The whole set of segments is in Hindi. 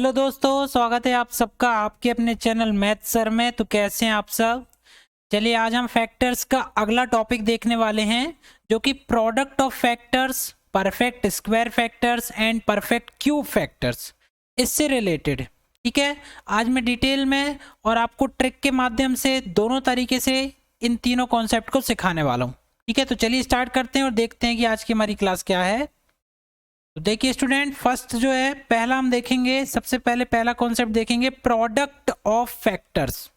हेलो दोस्तों, स्वागत है आप सबका आपके अपने चैनल मैथ सर में। तो कैसे हैं आप सब? चलिए आज हम फैक्टर्स का अगला टॉपिक देखने वाले हैं, जो कि product of factors, perfect square factors and perfect cube factors, इससे रिलेटेड। ठीक है, आज मैं डिटेल में और आपको ट्रिक के माध्यम से दोनों तरीके से इन तीनों कॉन्सेप्ट को सिखाने वाला हूँ। ठीक है, तो चलिए स्टार्ट करते हैं और देखते हैं कि आज की हमारी क्लास क्या है। तो देखिए स्टूडेंट, फर्स्ट जो है पहला हम देखेंगे, सबसे पहले पहला कॉन्सेप्ट देखेंगे प्रोडक्ट ऑफ फैक्टर्स।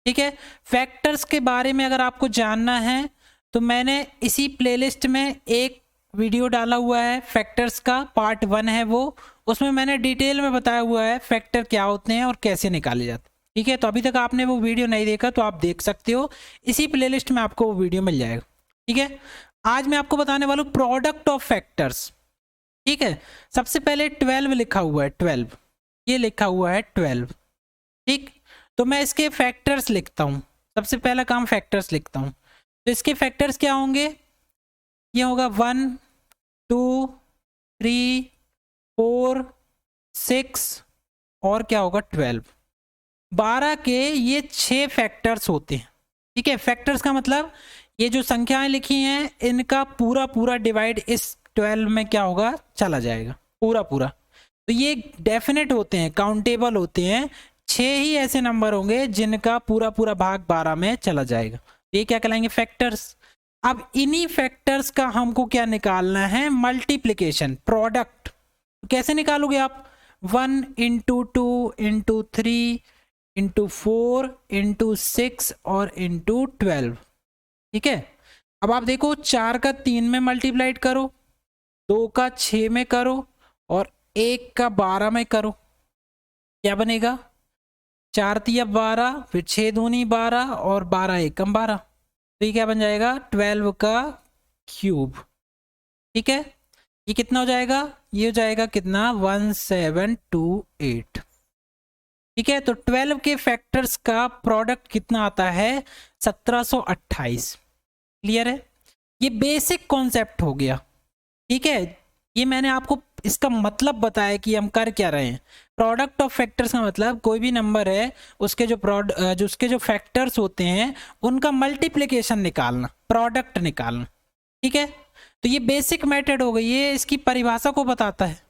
ठीक है, फैक्टर्स के बारे में अगर आपको जानना है तो मैंने इसी प्लेलिस्ट में एक वीडियो डाला हुआ है, फैक्टर्स का पार्ट 1 है वो। उसमें मैंने डिटेल में बताया हुआ है फैक्टर क्या होते हैं और कैसे निकाले जाते हैं। ठीक है, तो अभी तक आपने वो वीडियो नहीं देखा तो आप देख सकते हो, इसी प्लेलिस्ट में आपको वो वीडियो मिल जाएगा। ठीक है, आज मैं आपको बताने वाला हूँ प्रोडक्ट ऑफ फैक्टर्स। ठीक है, सबसे पहले 12 लिखा हुआ है, 12 ये लिखा हुआ है 12। ठीक, तो मैं इसके फैक्टर्स लिखता हूँ। सबसे पहला काम फैक्टर्स लिखता हूँ। तो इसके फैक्टर्स क्या होंगे? ये होगा 1 2 3 4 6 और क्या होगा 12। 12 के ये 6 फैक्टर्स होते हैं। ठीक है, फैक्टर्स का मतलब ये जो संख्याएं लिखी हैं इनका पूरा पूरा डिवाइड इस 12 में क्या होगा, चला जाएगा पूरा पूरा। तो ये डेफिनेट होते हैं, काउंटेबल होते हैं। 6 ही ऐसे नंबर होंगे जिनका पूरा पूरा भाग 12 में चला जाएगा। ये क्या कहलाएंगे? फैक्टर्स। अब इन्हीं फैक्टर्स का हमको क्या निकालना है? Multiplication, product. कैसे निकालोगे आप? 1 इंटू 2 इंटू 3 इंटू 4 इंटू 6 और इंटू 12। ठीक है, अब आप देखो 4 का 3 में मल्टीप्लाइड करो, 2 का 6 में करो और 1 का 12 में करो। क्या बनेगा? 4 तिया 12, फिर 6 दूनी 12 और 12 एकम 12। तो ये क्या बन जाएगा? 12 का क्यूब। ठीक है, ये कितना हो जाएगा? ये हो जाएगा कितना? 1728। ठीक है, तो 12 के फैक्टर्स का प्रोडक्ट कितना आता है? 1728। क्लियर है? ये बेसिक कॉन्सेप्ट हो गया। ठीक है, ये मैंने आपको इसका मतलब बताया कि हम कर क्या रहे हैं। प्रोडक्ट ऑफ फैक्टर्स का मतलब कोई भी नंबर है उसके जो फैक्टर्स होते हैं उनका मल्टीप्लिकेशन निकालना, प्रोडक्ट निकालना। ठीक है, तो ये बेसिक मेथड हो गई, ये इसकी परिभाषा को बताता है।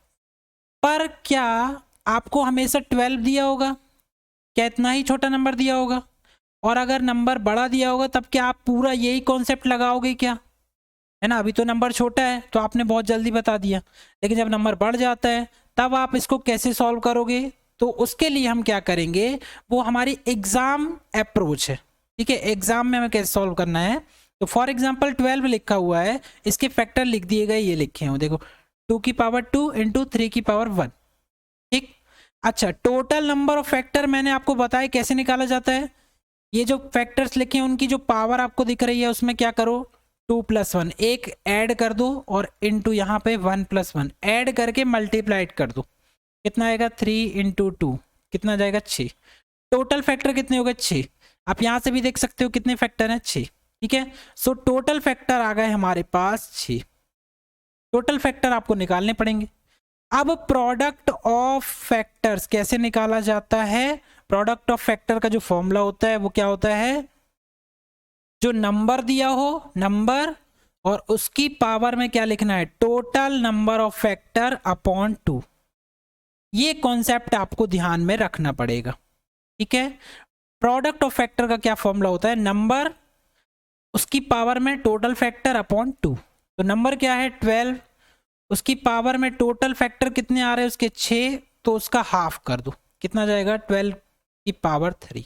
पर क्या आपको हमेशा 12 दिया होगा? क्या इतना ही छोटा नंबर दिया होगा? और अगर नंबर बड़ा दिया होगा तब क्या आप पूरा यही कॉन्सेप्ट लगाओगे क्या? है ना, अभी तो नंबर छोटा है तो आपने बहुत जल्दी बता दिया, लेकिन जब नंबर बढ़ जाता है तब आप इसको कैसे सॉल्व करोगे? तो उसके लिए हम क्या करेंगे, वो हमारी एग्जाम अप्रोच है। ठीक है, एग्जाम में हमें कैसे सॉल्व करना है। तो फॉर एग्जाम्पल 12 लिखा हुआ है, इसके फैक्टर लिख दिए गए, ये लिखे हैं देखो, 2 की पावर 2 इंटू 3 की पावर 1। ठीक, अच्छा, टोटल नंबर ऑफ फैक्टर मैंने आपको बताया कैसे निकाला जाता है। ये जो फैक्टर्स लिखे हैं उनकी जो पावर आपको दिख रही है उसमें क्या करो, 2 + 1 एक ऐड कर दो और इनटू यहाँ पे 1 + 1 ऐड करके मल्टीप्लाइड कर दो। कितना आएगा? 3 इंटू 2 कितना जाएगा? 6। टोटल फैक्टर कितने हो गए? 6। आप यहाँ से भी देख सकते हो कितने फैक्टर हैं, 6। ठीक है, सो टोटल फैक्टर आ गए हमारे पास 6। टोटल फैक्टर आपको निकालने पड़ेंगे। अब प्रोडक्ट ऑफ फैक्टर्स कैसे निकाला जाता है? प्रोडक्ट ऑफ फैक्टर का जो फॉर्मूला होता है वो क्या होता है? जो नंबर दिया हो, नंबर, और उसकी पावर में क्या लिखना है? Total number of factor upon 2। ये कॉन्सेप्ट आपको ध्यान में रखना पड़ेगा। ठीक है, प्रोडक्ट ऑफ फैक्टर का क्या फॉर्मूला होता है? नंबर, उसकी पावर में टोटल फैक्टर अपॉन 2। तो नंबर क्या है? 12, उसकी पावर में टोटल फैक्टर कितने आ रहे हैं उसके? 6, तो उसका हाफ कर दो, कितना जाएगा? 12 की पावर 3।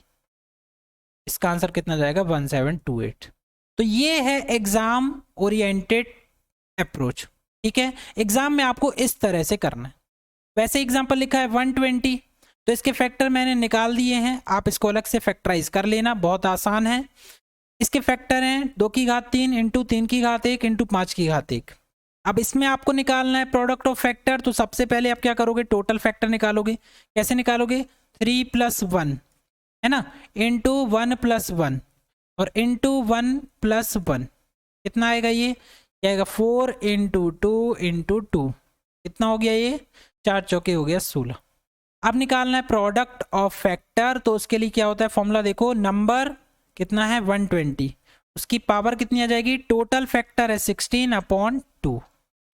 इसका आंसर कितना जाएगा? 1728। तो ये है एग्जाम ओरिएंटेड अप्रोच। ठीक है, एग्जाम में आपको इस तरह से करना है। वैसे एग्जाम्पल लिखा है 120, तो इसके फैक्टर मैंने निकाल दिए हैं, आप इसको अलग से फैक्टराइज कर लेना, बहुत आसान है। इसके फैक्टर हैं 2 की घात 3 इंटू 3 की घात 1 इंटू 5 की घात 1। अब इसमें आपको निकालना है प्रोडक्ट ऑफ फैक्टर, तो सबसे पहले आप क्या करोगे? टोटल फैक्टर निकालोगे। कैसे निकालोगे? 3 + 1 है ना, इंटू 1 + 1 और इंटू 1 + 1 कितना आएगा? ये आएगा 4 इंटू 2 इंटू 2। कितना हो गया? ये 4 चौके हो गया 16। अब निकालना है प्रोडक्ट ऑफ फैक्टर, तो उसके लिए क्या होता है फॉर्मूला देखो, नंबर कितना है 120, उसकी पावर कितनी आ जाएगी, टोटल फैक्टर है 16/2,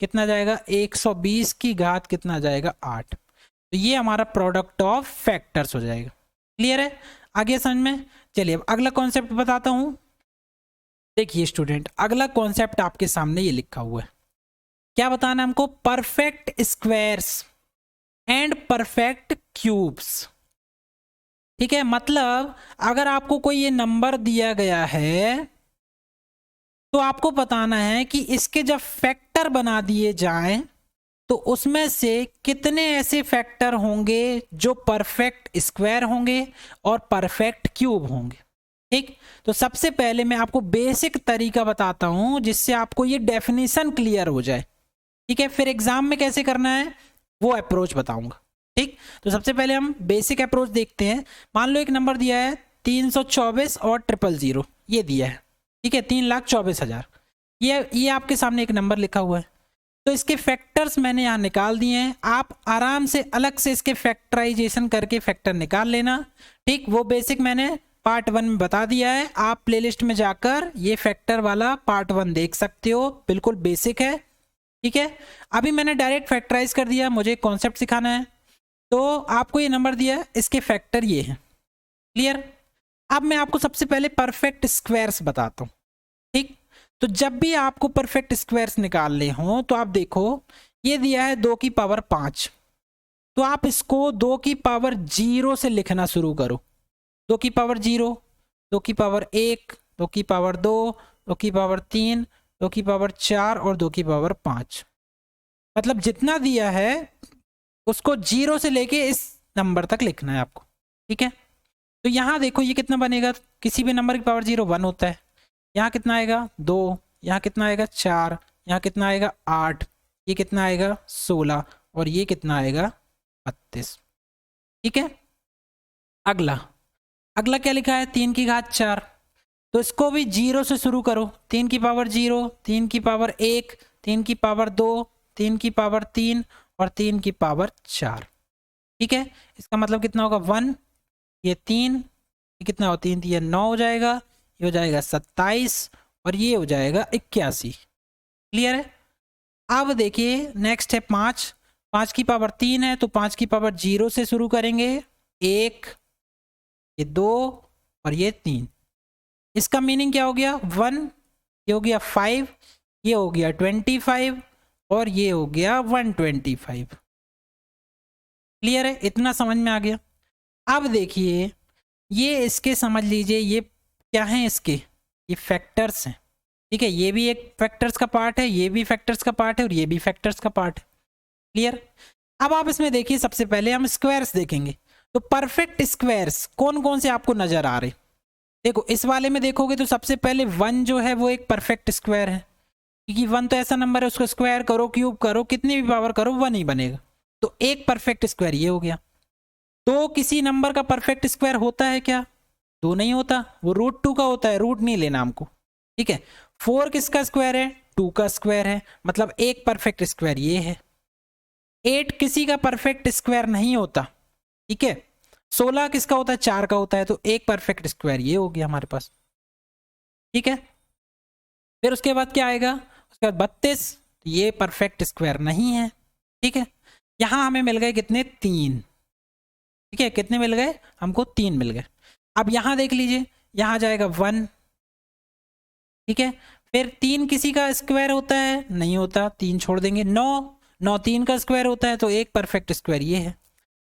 कितना जाएगा 120 की घात कितना जाएगा 8। तो ये हमारा प्रोडक्ट ऑफ फैक्टर्स हो जाएगा। क्लियर है, आगे समझ में। चलिए अब अगला कॉन्सेप्ट बताता हूं। देखिए स्टूडेंट, अगला कॉन्सेप्ट आपके सामने ये लिखा हुआ है, क्या बताना है हमको, perfect squares and perfect cubes. ठीक है, मतलब अगर आपको कोई ये नंबर दिया गया है तो आपको बताना है कि इसके जब फैक्टर बना दिए जाएं तो उसमें से कितने ऐसे फैक्टर होंगे जो परफेक्ट स्क्वायर होंगे और परफेक्ट क्यूब होंगे। ठीक, तो सबसे पहले मैं आपको बेसिक तरीका बताता हूं जिससे आपको ये डेफिनेशन क्लियर हो जाए। ठीक है, फिर एग्जाम में कैसे करना है वो अप्रोच बताऊंगा। ठीक, तो सबसे पहले हम बेसिक अप्रोच देखते हैं। मान लो एक नंबर दिया है 324 और 000, ये दिया है। ठीक है, 3,24,000, ये आपके सामने एक नंबर लिखा हुआ है। तो इसके फैक्टर्स मैंने यहाँ निकाल दिए हैं, आप आराम से अलग से इसके फैक्टराइजेशन करके फैक्टर निकाल लेना। ठीक, वो बेसिक मैंने पार्ट 1 में बता दिया है, आप प्लेलिस्ट में जाकर ये फैक्टर वाला पार्ट 1 देख सकते हो, बिल्कुल बेसिक है। ठीक है, अभी मैंने डायरेक्ट फैक्टराइज कर दिया, मुझे कॉन्सेप्ट सिखाना है। तो आपको ये नंबर दिया है, इसके फैक्टर ये हैं। क्लियर, अब मैं आपको सबसे पहले परफेक्ट स्क्वायर्स बताता हूँ। ठीक, तो जब भी आपको परफेक्ट स्क्वायर्स निकालने हो तो आप देखो ये दिया है 2 की पावर 5, तो आप इसको 2 की पावर 0 से लिखना शुरू करो। 2 की पावर 0, 2 की पावर 1, 2 की पावर 2, 2 की पावर 3, 2 की पावर 4 और 2 की पावर 5। मतलब जितना दिया है उसको 0 से लेके इस नंबर तक लिखना है आपको। ठीक है, तो यहाँ देखो ये कितना बनेगा, किसी भी नंबर की पावर 0 1 होता है। यहाँ कितना आएगा 2, यहाँ कितना आएगा 4, यहाँ कितना आएगा 8, ये कितना आएगा 16 और ये कितना आएगा 32। ठीक है, अगला अगला क्या लिखा है 3 की घात 4, तो इसको भी 0 से शुरू करो। 3 की पावर 0, 3 की पावर 1, 3 की पावर 2, 3 की पावर 3 और 3 की पावर 4। ठीक है, इसका मतलब कितना होगा 1, ये 3, ये कितना हो 3 ये 9 हो जाएगा, ये हो जाएगा 27 और ये हो जाएगा 81। क्लियर है, अब देखिए नेक्स्ट है 5, 5 की पावर 3 है तो 5 की पावर 0 से शुरू करेंगे, 1, ये 2 और ये 3। इसका मीनिंग क्या हो गया 1, ये हो गया 5, ये हो गया 25 और ये हो गया 125। क्लियर है, इतना समझ में आ गया। अब देखिए ये इसके समझ लीजिए ये क्या है, इसके ये फैक्टर्स हैं। ठीक है, ये भी एक फैक्टर्स का पार्ट है, ये भी फैक्टर्स का पार्ट है और ये भी फैक्टर्स का पार्ट है। क्लियर, अब आप इसमें देखिए सबसे पहले हम स्क्वायर्स देखेंगे। तो परफेक्ट स्क्वायर्स कौन कौन से आपको नजर आ रहे, देखो इस वाले में देखोगे तो सबसे पहले 1 जो है वो एक परफेक्ट स्क्वायर है, क्योंकि 1 तो ऐसा नंबर है उसको स्क्वायर करो क्यूब करो कितनी भी पावर करो 1 ही बनेगा। तो एक परफेक्ट स्क्वायर ये हो गया। तो किसी नंबर का परफेक्ट स्क्वायर होता है क्या, 2 नहीं होता, वो √2 का होता है, रूट नहीं लेना हमको। ठीक है, 4 किसका स्क्वायर है, 2 का स्क्वायर है, मतलब एक परफेक्ट स्क्वायर ये है। 8 किसी का परफेक्ट स्क्वायर नहीं होता। ठीक है, 16 किसका होता है, 4 का होता है, तो एक परफेक्ट स्क्वायर ये हो गया हमारे पास। ठीक है, फिर उसके बाद क्या आएगा, उसके बाद 32, ये परफेक्ट स्क्वायर नहीं है। ठीक है, यहां हमें मिल गए कितने 3। ठीक है, कितने मिल गए हमको 3 मिल गए। अब यहां देख लीजिए, यहां जाएगा 1। ठीक है, फिर 3 किसी का स्क्वायर होता है, नहीं होता, 3 छोड़ देंगे। 9 3 का स्क्वायर होता है तो एक परफेक्ट स्क्वायर ये है।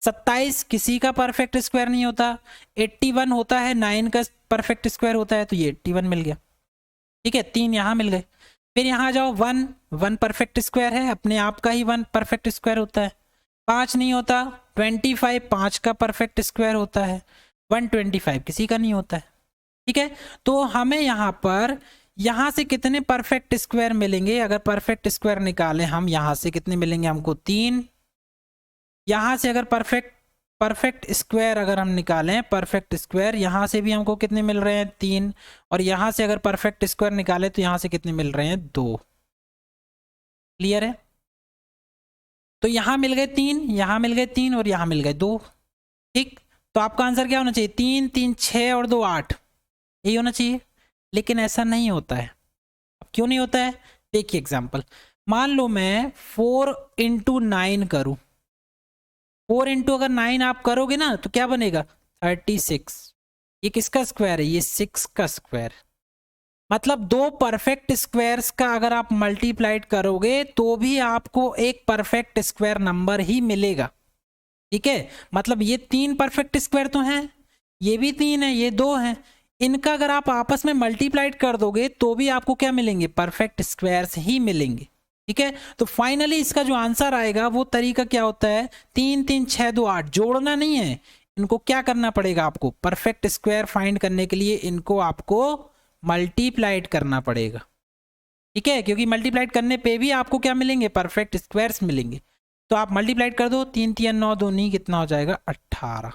27 किसी का परफेक्ट स्क्वायर नहीं होता। 81 होता है, 9 का परफेक्ट स्क्वायर होता है तो ये 81 मिल गया। ठीक है, 3 यहाँ मिल गए। फिर यहाँ जाओ 1 परफेक्ट स्क्वायर है, अपने आप का ही 1 परफेक्ट स्क्वायर होता है। 5 नहीं होता, 25 5 का परफेक्ट स्क्वायर होता है, 125 किसी का नहीं होता है। ठीक है, तो हमें यहाँ पर यहाँ से कितने परफेक्ट स्क्वायर मिलेंगे, अगर परफेक्ट स्क्वायर निकालें हम, यहाँ से कितने मिलेंगे हमको 3। यहाँ से अगर परफेक्ट स्क्वायर अगर हम निकालें, परफेक्ट स्क्वायर यहाँ से भी हमको कितने मिल रहे हैं 3, और यहाँ से अगर परफेक्ट स्क्वायर निकालें तो यहाँ से कितने मिल रहे हैं 2। क्लियर है, तो यहाँ मिल गए 3, यहाँ मिल गए 3 और यहाँ मिल गए 2। ठीक, तो आपका आंसर क्या होना चाहिए, 3 3 6 और 2 8, यही होना चाहिए। लेकिन ऐसा नहीं होता है। अब क्यों नहीं होता है, देखिए एग्जाम्पल, मान लो मैं 4 इंटू 9 करूं, 4 इंटू अगर 9 आप करोगे ना तो क्या बनेगा 36। ये किसका स्क्वायर है, ये 6 का स्क्वायर। मतलब दो परफेक्ट स्क्वायर्स का अगर आप मल्टीप्लाइड करोगे तो भी आपको एक परफेक्ट स्क्वायर नंबर ही मिलेगा। ठीक है, मतलब ये 3 परफेक्ट स्क्वायर तो हैं, ये भी 3 है, ये 2 हैं, इनका अगर आप आपस में मल्टीप्लाइड कर दोगे तो भी आपको क्या मिलेंगे, परफेक्ट स्क्वायर्स ही मिलेंगे। ठीक है, तो फाइनली इसका जो आंसर आएगा वो तरीका क्या होता है, 3 3 6 2 8, जोड़ना नहीं है, इनको क्या करना पड़ेगा आपको, परफेक्ट स्क्वायर फाइंड करने के लिए इनको आपको मल्टीप्लाइड करना पड़ेगा। ठीक है, क्योंकि मल्टीप्लाइड करने पे भी आपको क्या मिलेंगे, परफेक्ट स्क्वायर्स मिलेंगे। तो आप मल्टीप्लाइड कर दो, 3 3 9 2 नहीं, कितना हो जाएगा 18।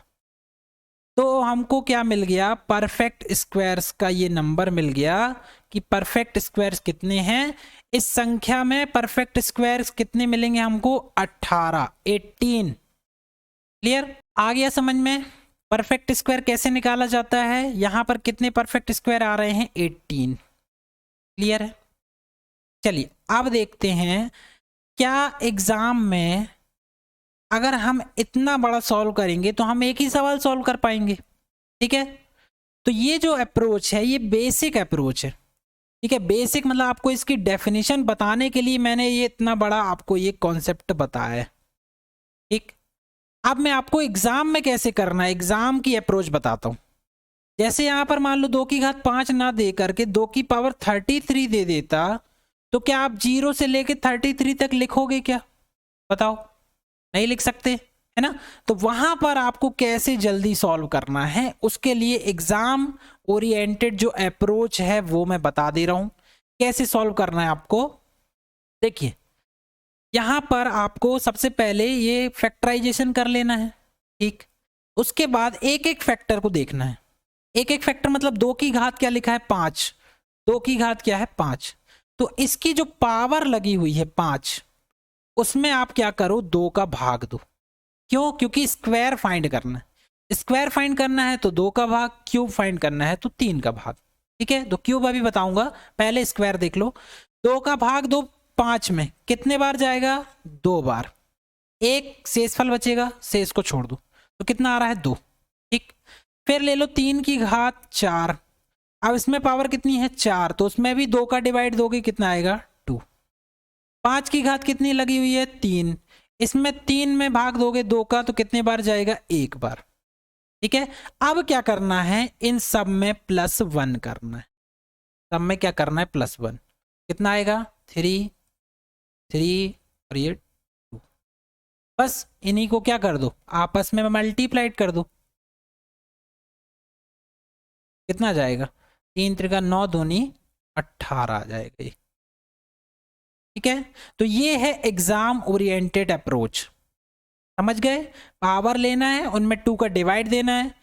तो हमको क्या मिल गया, परफेक्ट स्क्वायर्स का ये नंबर मिल गया कि परफेक्ट स्क्वायर्स कितने हैं इस संख्या में, परफेक्ट स्क्वायर्स कितने मिलेंगे हमको, 18 18। क्लियर, आ गया समझ में परफेक्ट स्क्वायर कैसे निकाला जाता है। यहां पर कितने परफेक्ट स्क्वायर आ रहे हैं, 18। क्लियर है, चलिए अब देखते हैं क्या एग्जाम में अगर हम इतना बड़ा सॉल्व करेंगे तो हम एक ही सवाल सॉल्व कर पाएंगे। ठीक है, तो ये जो अप्रोच है ये बेसिक अप्रोच है। ठीक है, बेसिक मतलब आपको इसकी डेफिनेशन बताने के लिए मैंने ये इतना बड़ा आपको ये कॉन्सेप्ट बताया है। ठीक, अब मैं आपको एग्जाम में कैसे करना है, एग्जाम की अप्रोच बताता हूं। जैसे यहां पर मान लो 2 की घात 5 ना दे करके 2 की पावर 33 दे देता, तो क्या आप 0 से लेके 33 तक लिखोगे क्या, बताओ, नहीं लिख सकते, है ना। तो वहां पर आपको कैसे जल्दी सॉल्व करना है उसके लिए एग्जाम ओरिएंटेड जो अप्रोच है वो मैं बता दे रहा हूं, कैसे सॉल्व करना है आपको। देखिए यहां पर आपको सबसे पहले ये फैक्टराइजेशन कर लेना है। ठीक, उसके बाद एक एक फैक्टर को देखना है। एक एक फैक्टर मतलब 2 की घात क्या लिखा है 5, 2 की घात क्या है 5, तो इसकी जो पावर लगी हुई है 5, उसमें आप क्या करो 2 का भाग दो। क्यों, क्योंकि स्क्वायर फाइंड करना है, स्क्वायर फाइंड करना है तो 2 का भाग, क्यूब फाइंड करना है तो 3 का भाग। ठीक है, तो क्यूब अभी बताऊंगा, पहले स्क्वायर देख लो। 2 का भाग दो 5 में कितने बार जाएगा, 2 बार, एक शेषफल बचेगा, शेष को छोड़ दो, तो कितना आ रहा है 2। ठीक, फिर ले लो 3 की घात 4, अब इसमें पावर कितनी है 4, तो उसमें भी 2 का डिवाइड दोगे कितना आएगा 2। 5 की घात कितनी लगी हुई है 3, इसमें 3 में भाग दोगे 2 का, तो कितने बार जाएगा 1 बार। ठीक है, अब क्या करना है, इन सब में +1 करना है, सब में क्या करना है +1, कितना आएगा 3 3 और ये 2, बस इन्हीं को क्या कर दो आपस में मल्टीप्लाइड कर दो, कितना जाएगा 3 त्रिका 9 दूनी 18 आ जाएगा ये। ठीक है, तो ये है एग्जाम ओरिएंटेड अप्रोच, समझ गए। पावर लेना है, उनमें 2 का डिवाइड देना है,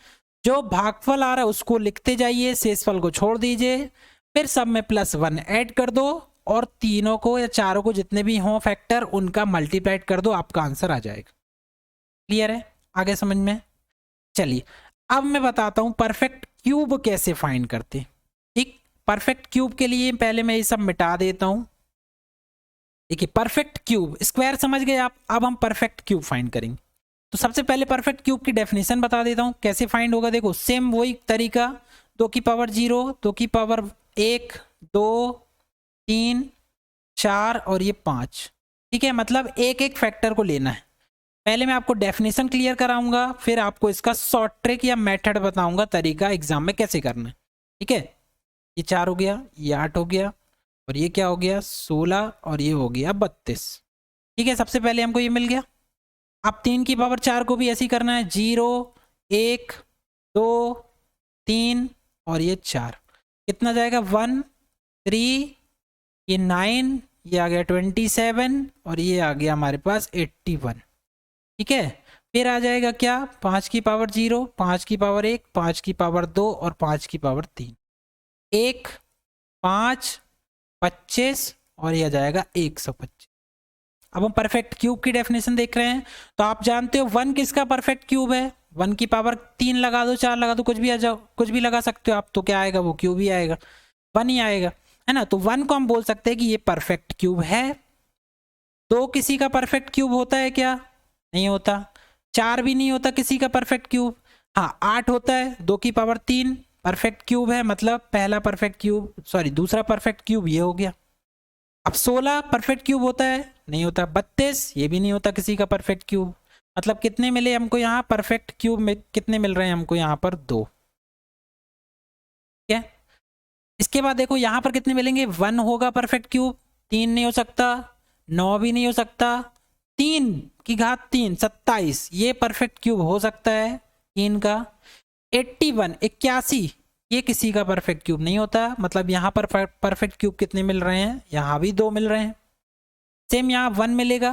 जो भागफल आ रहा है उसको लिखते जाइए, शेषफल को छोड़ दीजिए, फिर सब में +1 ऐड कर दो और तीनों को या चारों को जितने भी हों फैक्टर उनका मल्टीप्लाइड कर दो, आपका आंसर आ जाएगा। क्लियर है, आगे समझ में। चलिए अब मैं बताता हूं परफेक्ट क्यूब कैसे फाइंड करते। ठीक, परफेक्ट क्यूब के लिए पहले मैं ये सब मिटा देता हूं। देखिए परफेक्ट क्यूब, स्क्वायर समझ गए आप, अब हम परफेक्ट क्यूब फाइंड करेंगे। तो सबसे पहले परफेक्ट क्यूब की डेफिनेशन बता देता हूं कैसे फाइंड होगा। देखो सेम वही तरीका, 2 की पावर 0, 2 की पावर 1 2 3 4 और ये 5। ठीक है, मतलब एक एक फैक्टर को लेना है। पहले मैं आपको डेफिनेशन क्लियर कराऊंगा, फिर आपको इसका शॉर्ट ट्रिक या मेथड बताऊंगा, तरीका एग्जाम में कैसे करना है। ठीक है, ये 4 हो गया, ये 8 हो गया, और ये क्या हो गया 16, और ये हो गया 32। ठीक है, सबसे पहले हमको ये मिल गया। अब 3 की पावर 4 को भी ऐसे ही करना है, 0 1 2 3 और ये 4, कितना जाएगा 1 3, ये 9, ये आ गया 27 और ये आ गया हमारे पास 81। ठीक है, फिर आ जाएगा क्या 5 की पावर 0, 5 की पावर 1, 5 की पावर 2 और 5 की पावर 3, 1 5 25 और यह जाएगा 125। अब हम परफेक्ट क्यूब की डेफिनेशन देख रहे हैं। तो आप जानते हो 1 किसका परफेक्ट क्यूब है? 1 की पावर 3 लगा दो, 4 लगा दो, कुछ भी आ जाओ, कुछ भी लगा सकते हो आप, तो क्या आएगा? वो क्यूब ही आएगा, 1 ही आएगा, है ना। तो 1 को हम बोल सकते हैं कि ये परफेक्ट क्यूब है। 2 किसी का परफेक्ट क्यूब होता है क्या? नहीं होता। 4 भी नहीं होता किसी का परफेक्ट क्यूब। हाँ, 8 होता है, 2 की पावर 3 परफेक्ट क्यूब है, मतलब पहला परफेक्ट क्यूब, सॉरी दूसरा परफेक्ट क्यूब ये हो गया। अब 16 परफेक्ट क्यूब होता है? नहीं होता। 32 ये भी नहीं होता किसी का परफेक्ट क्यूब। मतलब कितने मिले हमको यहाँ परफेक्ट क्यूब में? कितने मिल रहे हैं हमको यहाँ पर? 2। ठीक है, इसके बाद देखो यहाँ पर कितने मिलेंगे? 1 होगा परफेक्ट क्यूब, 3 नहीं हो सकता, 9 भी नहीं हो सकता, 3 की घात 3 27 ये परफेक्ट क्यूब हो सकता है 3 का। 81 81 ये किसी का परफेक्ट क्यूब नहीं होता। मतलब यहाँ पर परफेक्ट क्यूब कितने मिल रहे हैं? यहाँ भी 2 मिल रहे हैं। सेम यहाँ 1 मिलेगा,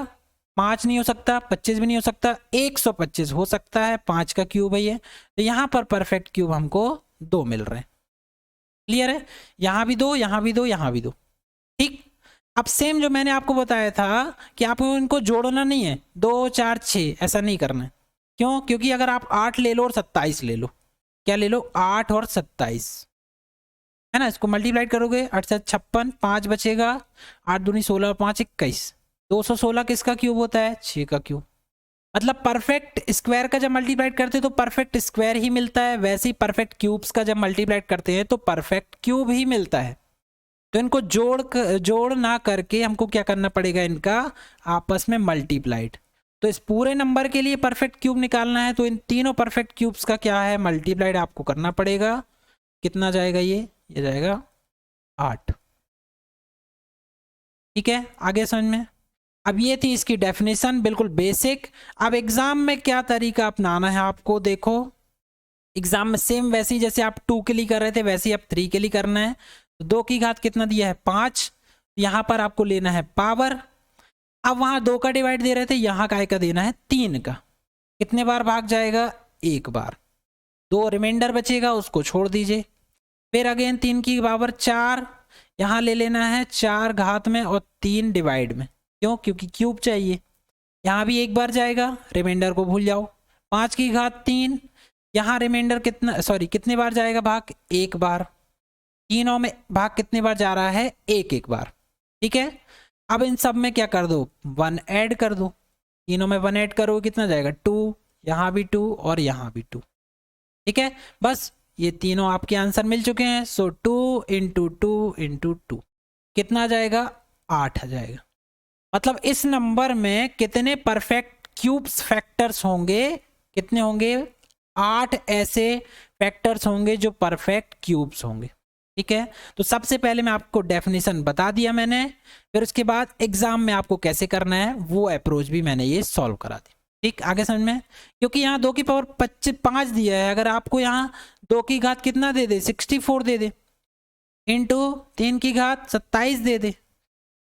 5 नहीं हो सकता, 25 भी नहीं हो सकता, 125 हो सकता है, 5 का क्यूब है ये। तो यहाँ पर परफेक्ट क्यूब हमको 2 मिल रहे हैं। क्लियर है? यहाँ भी 2, यहाँ भी 2, यहाँ भी 2। ठीक। अब सेम जो मैंने आपको बताया था कि आपको इनको जोड़ना नहीं है, 2 4 6 ऐसा नहीं करना है। क्यों? क्योंकि अगर आप 8 ले लो और 27 ले लो, क्या ले लो? 8 और 27, है ना। इसको मल्टीप्लाइड करोगे 8 से 56, 5 बचेगा, 8 दूनी 16 और 5 21, 216 किसका क्यूब होता है? 6 का क्यूब। मतलब परफेक्ट स्क्वायर का जब मल्टीप्लाइड करते हैं तो परफेक्ट स्क्वायर ही मिलता है, वैसे ही परफेक्ट क्यूब्स का जब मल्टीप्लाइड करते हैं तो परफेक्ट क्यूब ही मिलता है। तो इनको जोड़ ना करके हमको क्या करना पड़ेगा? इनका आपस में मल्टीप्लाइड। तो इस पूरे नंबर के लिए परफेक्ट क्यूब निकालना है तो इन तीनों परफेक्ट क्यूब्स का क्या है? मल्टीप्लाइड आपको करना पड़ेगा। कितना जाएगा ये जाएगा 8। ठीक है, आगे समझ में? अब ये थी इसकी डेफिनेशन, बिल्कुल बेसिक। अब एग्जाम में क्या तरीका अपनाना है आपको, देखो एग्जाम में सेम वैसे ही जैसे आप 2 के लिए कर रहे थे वैसे ही आप 3 के लिए करना है। तो 2 की घात कितना दिया है? 5। यहाँ पर आपको लेना है पावर। अब वहां 2 का डिवाइड दे रहे थे, यहाँ काय का देना है? 3 का। कितने बार भाग जाएगा? 1 बार। 2 रिमाइंडर बचेगा, उसको छोड़ दीजिए। फिर अगेन 3 की पावर 4, यहाँ ले लेना है 4 घात में और 3 डिवाइड में। क्यों? क्योंकि क्यूब चाहिए। यहाँ भी 1 बार जाएगा, रिमाइंडर को भूल जाओ। 5 की घात 3, यहाँ रिमाइंडर कितना, सॉरी कितने बार जाएगा भाग? 1 बार। तीनों में भाग कितने बार जा रहा है? 1 बार। ठीक है, अब इन सब में क्या कर दो? 1 ऐड कर दो। तीनों में 1 ऐड करो, कितना जाएगा? 2। यहाँ भी 2 और यहाँ भी 2। ठीक है, बस ये तीनों आपके आंसर मिल चुके हैं। सो 2 इंटू 2 इंटू 2 कितना आ जाएगा? 8 आ जाएगा। मतलब इस नंबर में कितने परफेक्ट क्यूब्स फैक्टर्स होंगे? कितने होंगे? 8 ऐसे फैक्टर्स होंगे जो परफेक्ट क्यूब्स होंगे। ठीक है, तो सबसे पहले मैं आपको डेफिनेशन बता दिया मैंने, फिर उसके बाद एग्जाम में आपको कैसे करना है वो अप्रोच भी मैंने ये सॉल्व करा दी। ठीक, आगे समझ में? क्योंकि यहाँ 2 की पावर 5 दिया है, अगर आपको यहाँ 2 की घात कितना दे दे? 64 दे दे, इंटू 3 की घात 27 दे दे,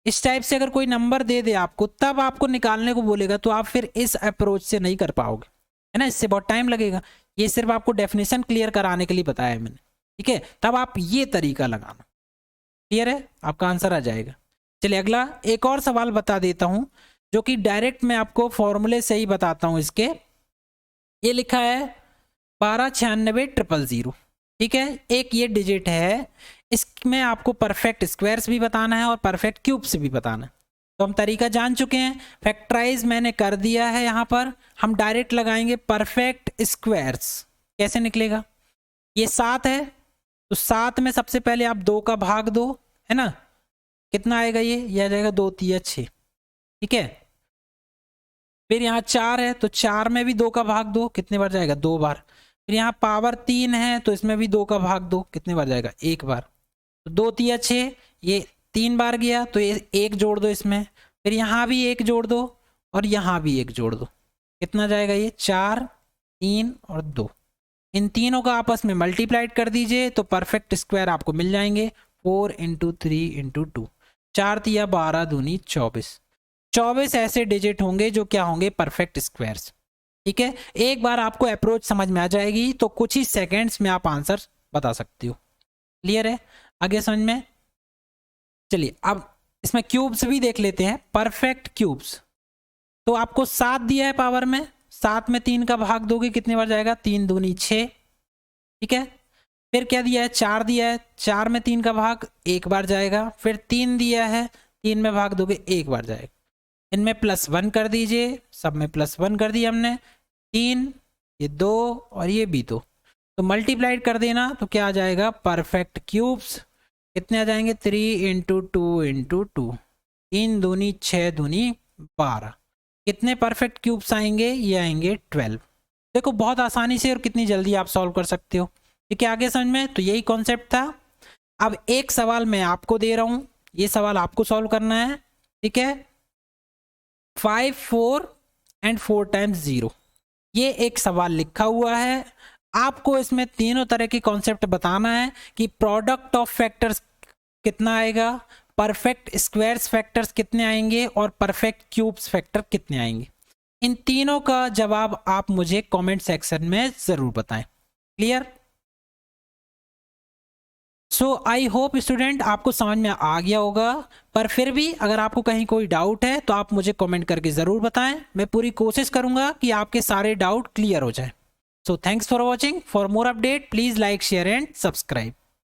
इस टाइप से अगर कोई नंबर दे दे आपको, तब आपको निकालने को बोलेगा तो आप फिर इस अप्रोच से नहीं कर पाओगे, है ना, इससे बहुत टाइम लगेगा। ये सिर्फ आपको डेफिनेशन क्लियर कराने के लिए बताया है मैंने। ठीक है, तब आप ये तरीका लगाना। क्लियर है? आपका आंसर आ जाएगा। चलिए अगला एक और सवाल बता देता हूं, जो कि डायरेक्ट मैं आपको फॉर्मूले से ही बताता हूं इसके। ये लिखा है 1296,000। ठीक है, एक ये डिजिट है, इसमें आपको परफेक्ट स्क्वायर्स भी बताना है और परफेक्ट क्यूब्स भी बताना है। तो हम तरीका जान चुके हैं, फैक्टराइज मैंने कर दिया है। यहाँ पर हम डायरेक्ट लगाएंगे परफेक्ट स्क्वायर्स। कैसे निकलेगा? ये 7 है, तो 7 में सबसे पहले आप 2 का भाग दो, है ना, कितना आएगा? ये आ जाएगा 2 3 6। ठीक है, फिर यहाँ 4 है, तो 4 में भी 2 का भाग दो, कितने बार जाएगा? 2 बार। फिर यहाँ पावर 3 है, तो इसमें भी 2 का भाग दो, कितने बार जाएगा? 1 बार। तो 2 3 6, ये 3 बार गया, तो ये 1 जोड़ दो इसमें, फिर यहाँ भी 1 जोड़ दो और यहाँ भी 1 जोड़ दो, कितना जाएगा? ये 4 3 और 2। इन तीनों का आपस में मल्टीप्लाइड कर दीजिए तो परफेक्ट स्क्वायर आपको मिल जाएंगे। 4 इंटू 3 इंटू 2, 4 तिया 12 दूनी 24। 24 ऐसे डिजिट होंगे जो क्या होंगे? Perfect squares. ठीक है, एक बार आपको अप्रोच समझ में आ जाएगी तो कुछ ही सेकेंड्स में आप आंसर बता सकते हो। क्लियर है? आगे समझ में? चलिए अब इसमें क्यूब्स भी देख लेते हैं, परफेक्ट क्यूब्स। तो आपको 7 दिया है पावर में, 7 में 3 का भाग दोगे कितने बार जाएगा, 3 दूनी 6, ठीक है। फिर क्या दिया है, 4 दिया है, 4 में 3 का भाग 1 बार जाएगा। फिर 3 दिया है, 3 में भाग दोगे 1 बार जाएगा। इनमें +1 कर दीजिए, सब में +1 कर दिया हमने, 3, ये 2 और ये भी 2, तो मल्टीप्लाइड कर देना तो क्या आ जाएगा, परफेक्ट क्यूब्स कितने आ जाएंगे, 3 × 2 × 2, 3 दूनी 6 दूनी 12। कितने परफेक्ट क्यूब्स आएंगे, ये आएंगे 12। देखो बहुत आसानी से और कितनी जल्दी आप सॉल्व कर सकते हो, ठीक है। आगे समझ में, तो यही कॉन्सेप्ट था। अब एक सवाल मैं आपको दे रहा हूं, ये सवाल आपको सॉल्व करना है, ठीक है। 5 4 and 4 times 0, ये एक सवाल लिखा हुआ है। आपको इसमें तीनों तरह के कॉन्सेप्ट बताना है कि प्रोडक्ट ऑफ फैक्टर्स कितना आएगा, परफेक्ट स्क्वायर्स फैक्टर्स कितने आएंगे और परफेक्ट क्यूब्स फैक्टर कितने आएंगे। इन तीनों का जवाब आप मुझे कमेंट सेक्शन में जरूर बताएं। Clear? So I hope student आपको समझ में आ गया होगा, पर फिर भी अगर आपको कहीं कोई डाउट है तो आप मुझे कमेंट करके ज़रूर बताएं। मैं पूरी कोशिश करूंगा कि आपके सारे डाउट क्लियर हो जाएं। So thanks for watching. For more update please like share and subscribe.